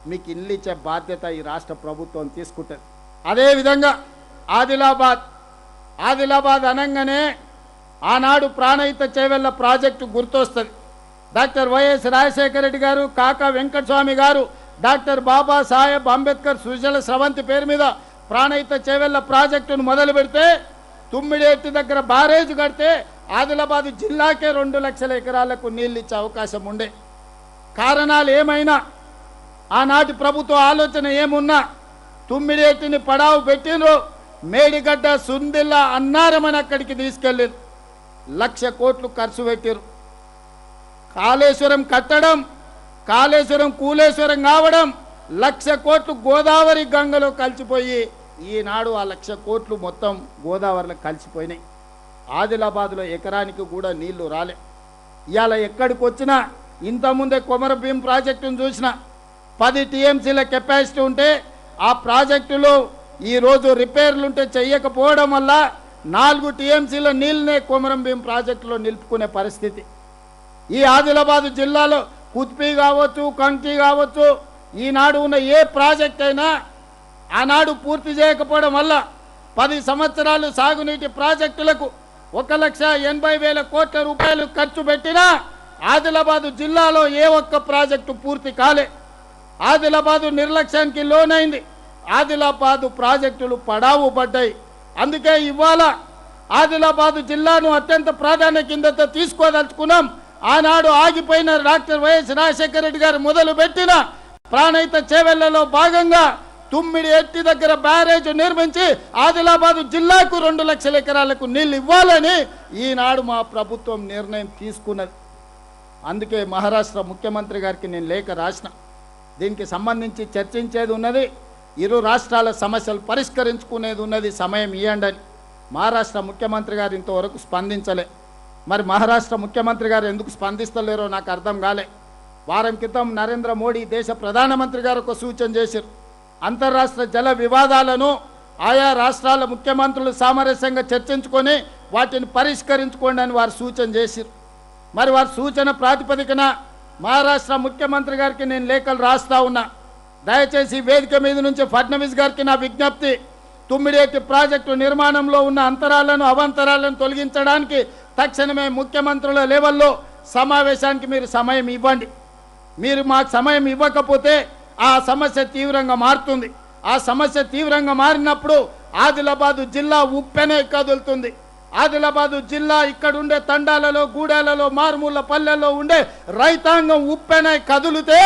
మీకు ఇల్లు ఇచ్చే బాధ్యత ఈ రాష్ట్ర ప్రభుత్వం తీసుకుంటుంది. అదేవిధంగా ఆదిలాబాద్ అనగానే ఆనాడు ప్రాణహిత చేవెళ్ళ ప్రాజెక్టు గుర్తొస్తుంది. డాక్టర్ వైఎస్ రాజశేఖర రెడ్డి గారు, కాకా వెంకటస్వామి గారు, డాక్టర్ బాబాసాహెబ్ అంబేద్కర్ సుజల స్రవంతి పేరు మీద ప్రాణహిత చేవెళ్ళ ప్రాజెక్టును మొదలు పెడితే తుమ్మిడేటి దగ్గర బ్యారేజ్ కడితే ఆదిలాబాద్ జిల్లాకే 2 లక్షల ఎకరాలకు నీళ్ళు ఇచ్చే అవకాశం ఉండే. కారణాలు ఏమైనా, ఆనాటి ప్రభుత్వ ఆలోచన ఏమున్నా తుమ్మిడేటిని పడావు పెట్టినరు, మేడిగడ్డ సుందిల్లా అన్నారమని అక్కడికి తీసుకెళ్ళారు. 1,00,000 కోట్లు ఖర్చు పెట్టారు. కాళేశ్వరం కట్టడం, కాళేశ్వరం కూలేశ్వరం కావడం, 1,00,000 కోట్లు గోదావరి గంగలో కలిసిపోయి ఈనాడు ఆ 1,00,000 కోట్లు మొత్తం గోదావరిలో కలిసిపోయినాయి. ఆదిలాబాద్లో ఎకరానికి కూడా నీళ్లు రాలే. ఇవాళ ఎక్కడికి వచ్చినా ఇంతకుముందే కొమరభీం ప్రాజెక్టును చూసిన 10 టీఎంసీల కెపాసిటీ ఉంటే ఆ ప్రాజెక్టులో ఈరోజు రిపేర్లు ఉంటే చెయ్యకపోవడం వల్ల 4 టీఎంసీల నీళ్ళనే కొమరంభీం ప్రాజెక్టులో నిలుపుకునే పరిస్థితి. ఈ ఆదిలాబాద్ జిల్లాలో కుత్పి కావచ్చు, కంకి కావచ్చు, ఈనాడు ఉన్న ఏ ప్రాజెక్ట్ అయినా ఆనాడు పూర్తి చేయకపోవడం వల్ల 10 సంవత్సరాలు సాగునీటి ప్రాజెక్టులకు 1,80,000 కోట్ల రూపాయలు ఖర్చు పెట్టినా ఆదిలాబాద్ జిల్లాలో ఏ ఒక్క ప్రాజెక్టు పూర్తి కాలే. ఆదిలాబాదు నిర్లక్ష్యానికి లోనైంది. ఆదిలాబాదు ప్రాజెక్టులు పడావు పడ్డాయి. అందుకే ఇవాళ ఆదిలాబాదు జిల్లాను అత్యంత ప్రాధాన్యత తీసుకోదలుచుకున్నాం. ఆనాడు ఆగిపోయిన డాక్టర్ వైఎస్ రాజశేఖర రెడ్డి గారు మొదలుపెట్టిన ప్రాణహిత చేవెళ్లలో భాగంగా తుమ్మిడి ఎట్టి దగ్గర బ్యారేజ్ నిర్మించి ఆదిలాబాదు జిల్లాకు 2 లక్షల ఎకరాలకు నీళ్ళు ఇవ్వాలని ఈనాడు మా ప్రభుత్వం నిర్ణయం తీసుకున్నది. అందుకే మహారాష్ట్ర ముఖ్యమంత్రి గారికి నేను లేఖ రాసిన. దీనికి సంబంధించి చర్చించేది ఉన్నది, ఇరు రాష్ట్రాల సమస్యలు పరిష్కరించుకునేది ఉన్నది, సమయం ఇవ్వండి అని. మహారాష్ట్ర ముఖ్యమంత్రి గారు ఇంతవరకు స్పందించలే. మరి మహారాష్ట్ర ముఖ్యమంత్రి గారు ఎందుకు స్పందిస్తలేరో నాకు అర్థం కాలే. వారం క్రితం నరేంద్ర మోడీ దేశ ప్రధానమంత్రి గారు ఒక సూచన చేశారు. అంతర్రాష్ట్ర జల వివాదాలను ఆయా రాష్ట్రాల ముఖ్యమంత్రులు సామరస్యంగా చర్చించుకొని వాటిని పరిష్కరించుకోండి అని వారు సూచన చేశారు. మరి వారి సూచన ప్రాతిపదికన మహారాష్ట్ర ముఖ్యమంత్రి గారికి నేను లేఖలు రాస్తా ఉన్నా. దయచేసి వేదిక మీద నుంచి ఫడ్నవీస్ గారికి నా విజ్ఞప్తి, తుమ్మిడేటి ప్రాజెక్టు నిర్మాణంలో ఉన్న అంతరాలను అవాంతరాలను తొలగించడానికి తక్షణమే ముఖ్యమంత్రుల లెవెల్లో సమావేశానికి మీరు సమయం ఇవ్వండి. మీరు మాకు సమయం ఇవ్వకపోతే ఆ సమస్య తీవ్రంగా మారుతుంది. ఆ సమస్య తీవ్రంగా మారినప్పుడు ఆదిలాబాదు జిల్లా ఉప్పెనే కదులుతుంది. ఆదిలాబాదు జిల్లా ఇక్కడ ఉండే తండాలలో, గూడాలలో, మారుమూల పల్లెల్లో ఉండే రైతాంగం ఉప్పెనే కదులుతే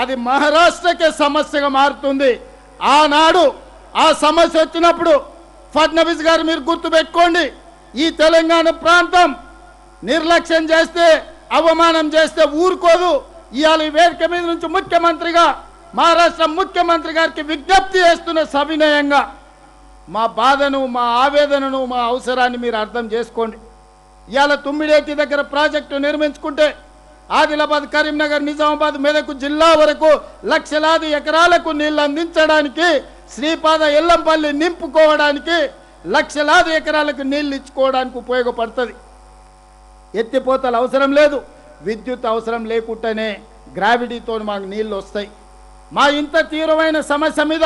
అది మహారాష్ట్రకే సమస్యగా మారుతుంది. ఆనాడు ఆ సమస్య వచ్చినప్పుడు ఫడ్నవీస్ గారు మీరు గుర్తుపెట్టుకోండి, ఈ తెలంగాణ ప్రాంతం నిర్లక్ష్యం చేస్తే, అవమానం చేస్తే ఊరుకోదు. ఇవాళ ఈ వేదిక మీద నుంచి ముఖ్యమంత్రిగా మహారాష్ట్ర ముఖ్యమంత్రి గారికి విజ్ఞప్తి చేస్తున్న సవినయంగా మా బాధను, మా ఆవేదనను, మా అవసరాన్ని మీరు అర్థం చేసుకోండి. ఇవాళ తుమ్మిడేటి దగ్గర ప్రాజెక్టు నిర్మించుకుంటే ఆదిలాబాద్, కరీంనగర్, నిజామాబాద్, మెదక్ జిల్లా వరకు లక్షలాది ఎకరాలకు నీళ్లు అందించడానికి, శ్రీపాద ఎల్లంపల్లి నింపుకోవడానికి, లక్షలాది ఎకరాలకు నీళ్లు ఇచ్చుకోవడానికి ఉపయోగపడుతుంది. ఎత్తిపోతలు అవసరం లేదు, విద్యుత్ అవసరం లేకుండానే గ్రావిటీతో మాకు నీళ్లు వస్తాయి. మా ఇంత తీవ్రమైన సమస్య మీద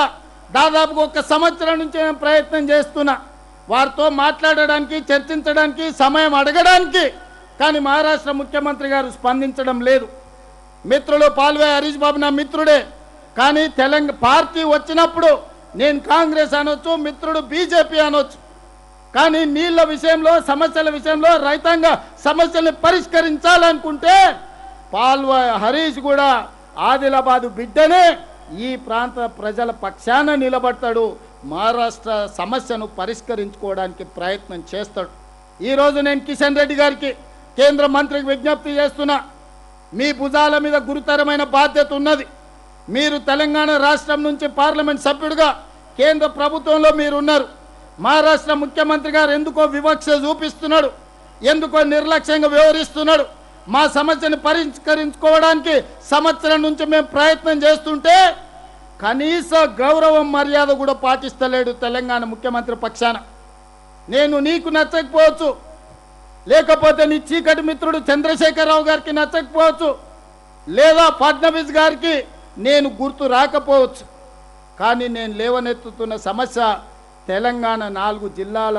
దాదాపుగా 1 సంవత్సరం నుంచి నేను ప్రయత్నం చేస్తున్నా, వారితో మాట్లాడడానికి, చర్చించడానికి, సమయం అడగడానికి. కానీ మహారాష్ట్ర ముఖ్యమంత్రి గారు స్పందించడం లేదు. మిత్రులు పాల్వే హరీష్ బాబు నా మిత్రుడే, కానీ తెలంగాణ పార్టీ వచ్చినప్పుడు నేను కాంగ్రెస్ అనొచ్చు, మిత్రుడు బీజేపీ అనొచ్చు, కానీ నీళ్ల విషయంలో, సమస్యల విషయంలో, రైతాంగ సమస్యల్ని పరిష్కరించాలనుకుంటే పాల్వే హరీష్ కూడా ఆదిలాబాదు బిడ్డనే, ఈ ప్రాంత ప్రజల పక్షాన నిలబడతాడు, మహారాష్ట్ర సమస్యను పరిష్కరించుకోవడానికి ప్రయత్నం చేస్తాడు. ఈరోజు నేను కిషన్ రెడ్డి గారికి, కేంద్ర మంత్రికి విజ్ఞప్తి చేస్తున్నా, మీ భుజాల మీద గురుతరమైన బాధ్యత ఉన్నది. మీరు తెలంగాణ రాష్ట్రం నుంచి పార్లమెంట్ సభ్యుడిగా కేంద్ర ప్రభుత్వంలో మీరున్నారు. మహారాష్ట్ర ముఖ్యమంత్రి గారు ఎందుకో వివక్ష చూపిస్తున్నాడు, ఎందుకో నిర్లక్ష్యంగా వ్యవహరిస్తున్నాడు. మా సమస్యను పరిష్కరించుకోవడానికి సంవత్సరం నుంచి మేము ప్రయత్నం చేస్తుంటే కనీస గౌరవం, మర్యాద కూడా పాటిస్తలేడు తెలంగాణ ముఖ్యమంత్రి పక్షాన. నేను నీకు నచ్చకపోవచ్చు, లేకపోతే నీ చీకటి మిత్రుడు చంద్రశేఖరరావు గారికి నచ్చకపోవచ్చు, లేదా ఫడ్నవీస్ గారికి నేను గుర్తు రాకపోవచ్చు, కానీ నేను లేవనెత్తుతున్న సమస్య తెలంగాణ 4 జిల్లాల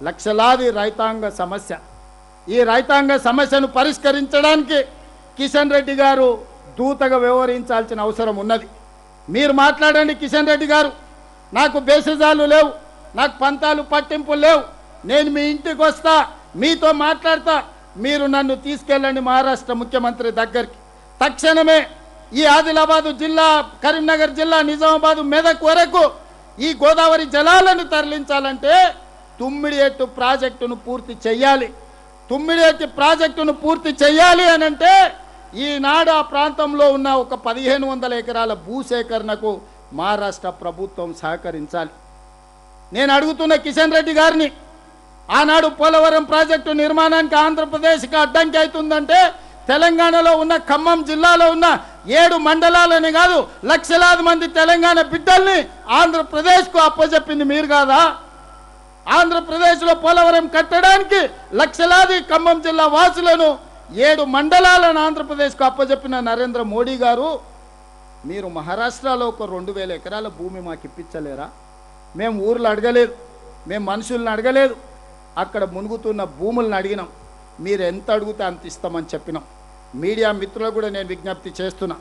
లక్షలాది రైతాంగ సమస్య. ఈ రైతాంగ సమస్యను పరిష్కరించడానికి కిషన్ రెడ్డి గారు దూతగా వ్యవహరించాల్సిన అవసరం ఉన్నది. మీరు మాట్లాడండి కిషన్ రెడ్డి గారు, నాకు బేసిజాలు లేవు, నాకు పంతాలు పట్టింపులు లేవు, నేను మీ ఇంటికి వస్తా, మీతో మాట్లాడతా, మీరు నన్ను తీసుకెళ్ళండి మహారాష్ట్ర ముఖ్యమంత్రి దగ్గరికి. తక్షణమే ఈ ఆదిలాబాదు జిల్లా, కరీంనగర్ జిల్లా, నిజామాబాదు, మెదక్ వరకు ఈ గోదావరి జలాలను తరలించాలంటే తుమ్మిడిఎట్టు ప్రాజెక్టును పూర్తి చేయాలి. తుమ్మిడిఎట్టు ప్రాజెక్టును పూర్తి చేయాలి అని అంటే ఈనాడు ఆ ప్రాంతంలో ఉన్న ఒక 1500 ఎకరాల భూసేకరణకు మహారాష్ట్ర ప్రభుత్వం సహకరించాలి. నేను అడుగుతున్న కిషన్ రెడ్డి గారిని, ఆనాడు పోలవరం ప్రాజెక్టు నిర్మాణానికి ఆంధ్రప్రదేశ్కి అడ్డంకి అవుతుందంటే తెలంగాణలో ఉన్న ఖమ్మం జిల్లాలో ఉన్న 7 మండలాలని కాదు, లక్షలాది మంది తెలంగాణ బిడ్డల్ని ఆంధ్రప్రదేశ్కు అప్పచెప్పింది మీరు కాదా? ఆంధ్రప్రదేశ్లో పోలవరం కట్టడానికి లక్షలాది ఖమ్మం జిల్లా వాసులను 7 మండలాలను ఆంధ్రప్రదేశ్కు అప్పచెప్పిన నరేంద్ర మోడీ గారు, మీరు మహారాష్ట్రలో ఒక 2000 ఎకరాల భూమి మాకు ఇప్పించలేరా? మేము ఊర్లు అడగలేదు, మేము మనుషులను అడగలేదు, అక్కడ మునుగుతున్న భూములను అడిగినాం. మీరు ఎంత అడిగితే అంత ఇస్తామని చెప్పినాం. మీడియా మిత్రులకు కూడా నేను విజ్ఞప్తి చేస్తున్నా,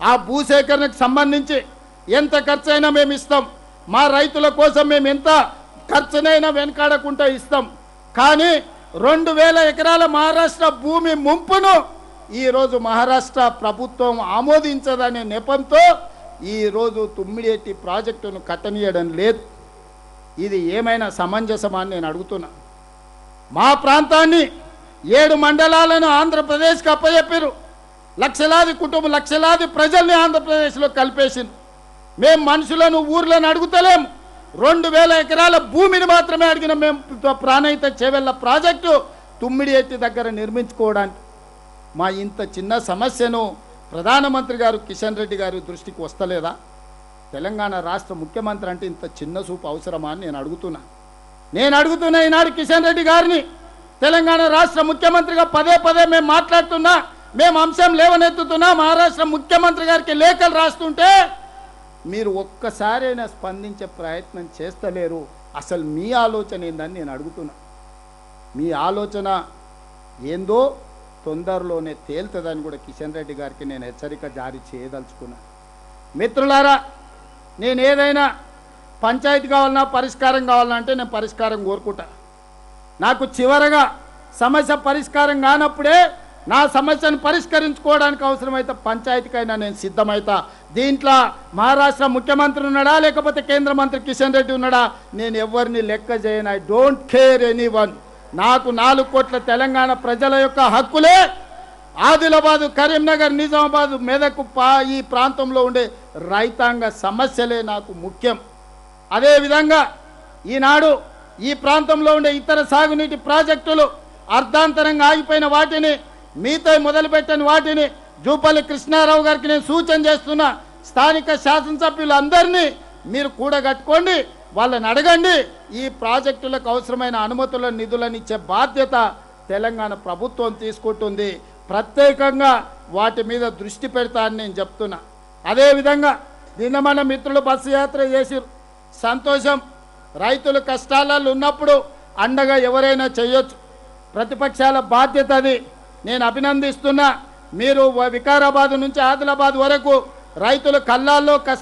ఆ భూసేకరణకు సంబంధించి ఎంత ఖర్చైనా మేము ఇస్తాం, మా రైతుల కోసం మేము ఎంత ఖర్చునైనా వెనకాడకుండా ఇస్తాం. కానీ 2000 ఎకరాల మహారాష్ట్ర భూమి ముంపును ఈరోజు మహారాష్ట్ర ప్రభుత్వం ఆమోదించదనే నెపంతో ఈరోజు తుమ్మిడిఎట్టి ప్రాజెక్టును కట్టనీయడం లేదు. ఇది ఏమైనా సమంజసమా అని నేను అడుగుతున్నా. మా ప్రాంతాన్ని 7 మండలాలను ఆంధ్రప్రదేశ్కి అప్పచెప్పారు. లక్షలాది కుటుంబం, లక్షలాది ప్రజల్ని ఆంధ్రప్రదేశ్లో కలిపేసింది. మేము మనుషులను, ఊర్లను అడుగుతలేము, 2000 ఎకరాల భూమిని మాత్రమే అడిగిన మేము ప్రాణహిత చేవెళ్ళ ప్రాజెక్టు తుమ్మిడిఎట్టి దగ్గర నిర్మించుకోవడానికి. మా ఇంత చిన్న సమస్యను ప్రధానమంత్రి గారు కిషన్ రెడ్డి గారి దృష్టికి వస్తలేదా? తెలంగాణ రాష్ట్ర ముఖ్యమంత్రి అంటే ఇంత చిన్న చూపు అవసరమా అని నేను అడుగుతున్నా. ఈనాడు కిషన్ రెడ్డి గారిని తెలంగాణ రాష్ట్ర ముఖ్యమంత్రిగా పదే పదే మేము మాట్లాడుతున్నా, మేము అంశం లేవనెత్తుతున్నా, మహారాష్ట్ర ముఖ్యమంత్రి గారికి లేఖలు రాస్తుంటే మీరు ఒక్కసారైనా స్పందించే ప్రయత్నం చేస్తలేరు. అసలు మీ ఆలోచన ఏందని నేను అడుగుతున్నా. మీ ఆలోచన ఏందో తొందరలోనే తేలుతుందని కూడా కిషన్ రెడ్డి గారికి నేను హెచ్చరిక జారీ చేయదలుచుకున్నా. మిత్రులారా, నేను ఏదైనా పంచాయతీ కావాలన్నా, పరిష్కారం కావాలన్నా అంటే నేను పరిష్కారం కోరుకుంటా. నాకు చివరగా సమస్య పరిష్కారం కానప్పుడే నా సమస్యను పరిష్కరించుకోవడానికి అవసరమైతే పంచాయతీకైనా నేను సిద్ధమవుతా. దీంట్లో మహారాష్ట్ర ముఖ్యమంత్రి ఉన్నాడా, లేకపోతే కేంద్ర మంత్రి కిషన్ రెడ్డి ఉన్నాడా, నేను ఎవరిని లెక్క చేయను. I don't care anyone. నాకు 4 కోట్ల తెలంగాణ ప్రజల యొక్క హక్కులే ఆదిలాబాదు, కరీంనగర్, నిజామాబాదు, మెదక్ ఈ ప్రాంతంలో ఉండే రైతాంగ సమస్యలే నాకు ముఖ్యం. అదేవిధంగా ఈనాడు ఈ ప్రాంతంలో ఉండే ఇతర సాగునీటి ప్రాజెక్టులు అర్ధాంతరంగా ఆగిపోయిన వాటిని, మీతో మొదలుపెట్టని వాటిని జూపల్లి కృష్ణారావు గారికి నేను సూచన చేస్తున్నా. స్థానిక శాసనసభ్యులందరినీ మీరు కూడగట్టుకోండి, వాళ్ళని అడగండి. ఈ ప్రాజెక్టులకు అవసరమైన అనుమతుల నిధులను ఇచ్చే బాధ్యత తెలంగాణ ప్రభుత్వం తీసుకుంటుంది. ప్రత్యేకంగా వాటి మీద దృష్టి పెడతా అని నేను చెప్తున్నా. అదేవిధంగా నిన్న మన మిత్రులు బస్సు యాత్ర చేసిరు, సంతోషం. రైతులు కష్టాలలో ఉన్నప్పుడు అండగా ఎవరైనా చేయొచ్చు, ప్రతిపక్షాల బాధ్యత అది. నేను అభినందిస్తున్నా. మీరు వికారాబాద్ నుంచి ఆదిలాబాద్ వరకు రైతుల కళ్ళాల్లో